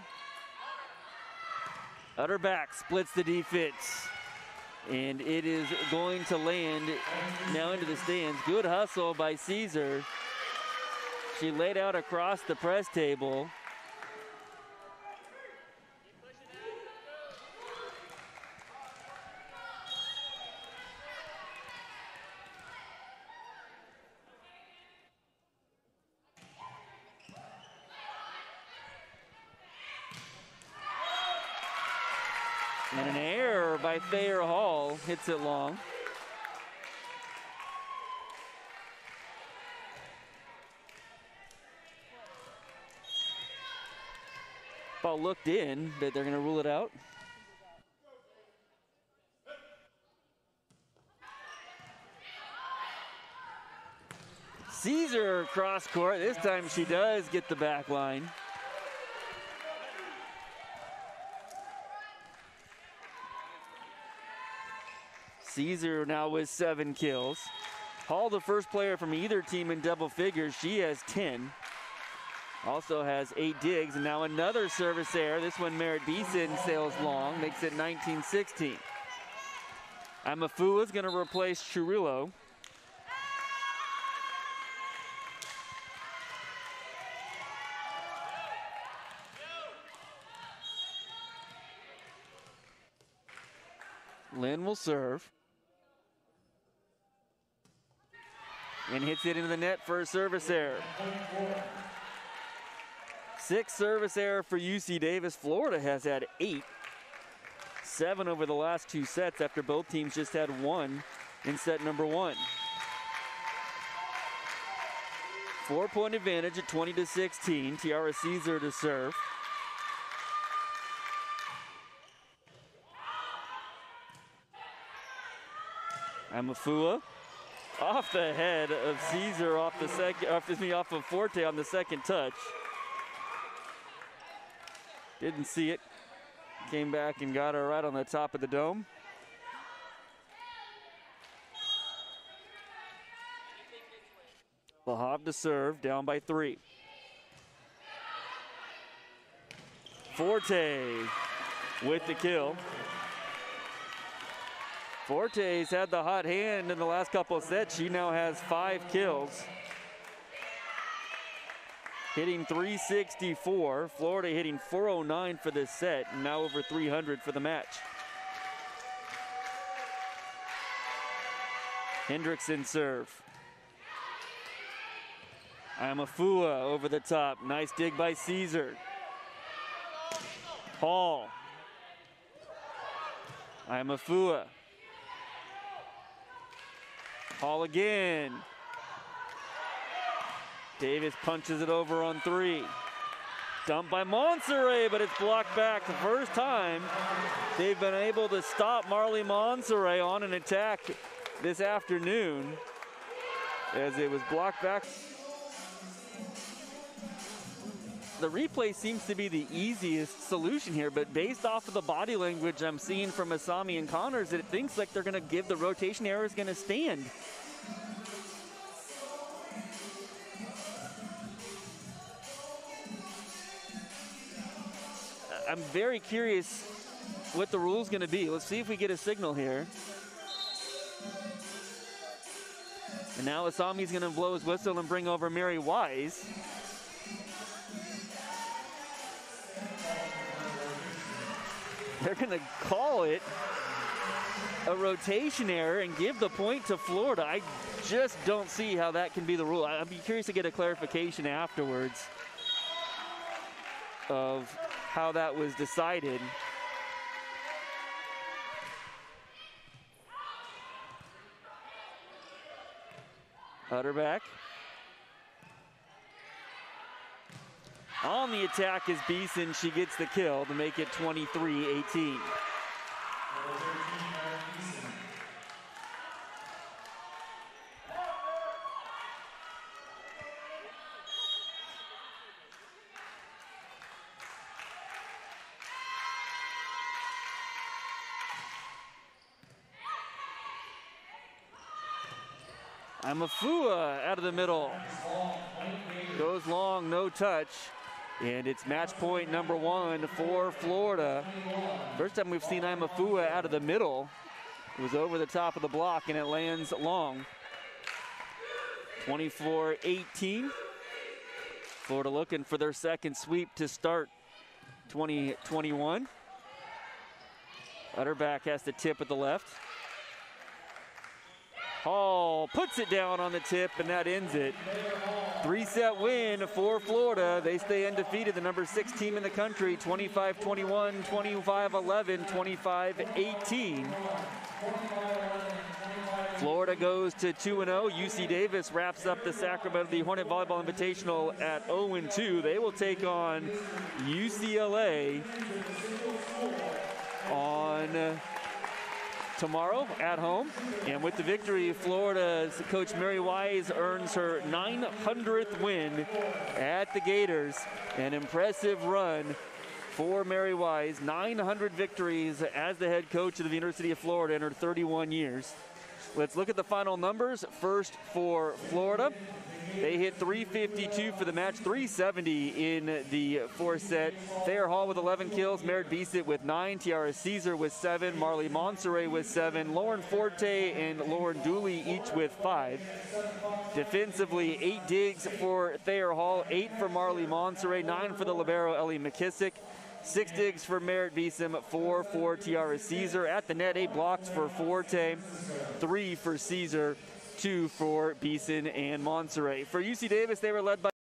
Speaker 1: Utterback splits the defense. And it is going to land now into the stands. Good hustle by Caesar. She laid out across the press table. And an error by Thayer Hall hits it long. Ball looked in, but they're going to rule it out. Caesar cross court. This time she does get the back line. Caesar now with 7 kills. Hall, the first player from either team in double figures. She has 10. Also has 8 digs, and now another service error. This one Merritt Beeson sails long, makes it 19-16. Amafua is going to replace Churillo. Lynn will serve. And hits it into the net for a service error. 6 service error for UC Davis. Florida has had 8. 7 over the last 2 sets after both teams just had 1 in set number 1. 4-point advantage at 20-16. Tiara Caesar to serve. Amafua off the head of Caesar off the second, off of Forte on the second touch. Didn't see it. Came back and got her right on the top of the dome. Lahab to serve, down by 3. Forte with the kill. Forte's had the hot hand in the last couple of sets. She now has 5 kills. Hitting 364. Florida hitting 409 for this set, and now over 300 for the match. Hendrickson serve. Amafua over the top. Nice dig by Caesar. Hall. Amafua. Hall again. Davis punches it over on 3. Dumped by Monserrat, but it's blocked back. The first time they've been able to stop Marley Monserrat on an attack this afternoon, as it was blocked back. The replay seems to be the easiest solution here, but based off of the body language I'm seeing from Asami and Connors, it thinks like they're going to give the rotation error is going to stand. I'm very curious what the rule's going to be. Let's see if we get a signal here. And now Asami's going to blow his whistle and bring over Mary Wise. They're going to call it a rotation error and give the point to Florida. I just don't see how that can be the rule. I'd be curious to get a clarification afterwards of how that was decided. Utterback. On the attack is Beeson. She gets the kill to make it 23-18. Imafua out of the middle. Goes long, no touch. And it's match point number 1 for Florida. First time we've seen Imafua out of the middle. It was over the top of the block and it lands long. 24-18. Florida looking for their second sweep to start 2021. Utterback has to tip at the left. Hall puts it down on the tip, and that ends it. 3-set win for Florida. They stay undefeated, the number 6 team in the country, 25-21, 25-11, 25-18. Florida goes to 2-0. UC Davis wraps up the Hornet Volleyball Invitational at 0-2. They will take on UCLA on tomorrow at home. And with the victory, Florida's coach Mary Wise earns her 900th win at the Gators. An impressive run for Mary Wise. 900 victories as the head coach of the University of Florida in her 31 years. Let's look at the final numbers. First for Florida. They hit 352 for the match, 370 in the 4th set. Thayer Hall with 11 kills, Merritt Beesit with 9, Tiara Caesar with 7, Marley Monserrat with 7, Lauren Forte and Lauren Dooley each with 5. Defensively, 8 digs for Thayer Hall, 8 for Marley Monserrat, 9 for the libero Ellie McKissick, 6 digs for Merritt Beesim, 4 for Tiara Caesar. At the net, 8 blocks for Forte, 3 for Caesar, 2 for Beeson and Monserrat. For UC Davis, they were led by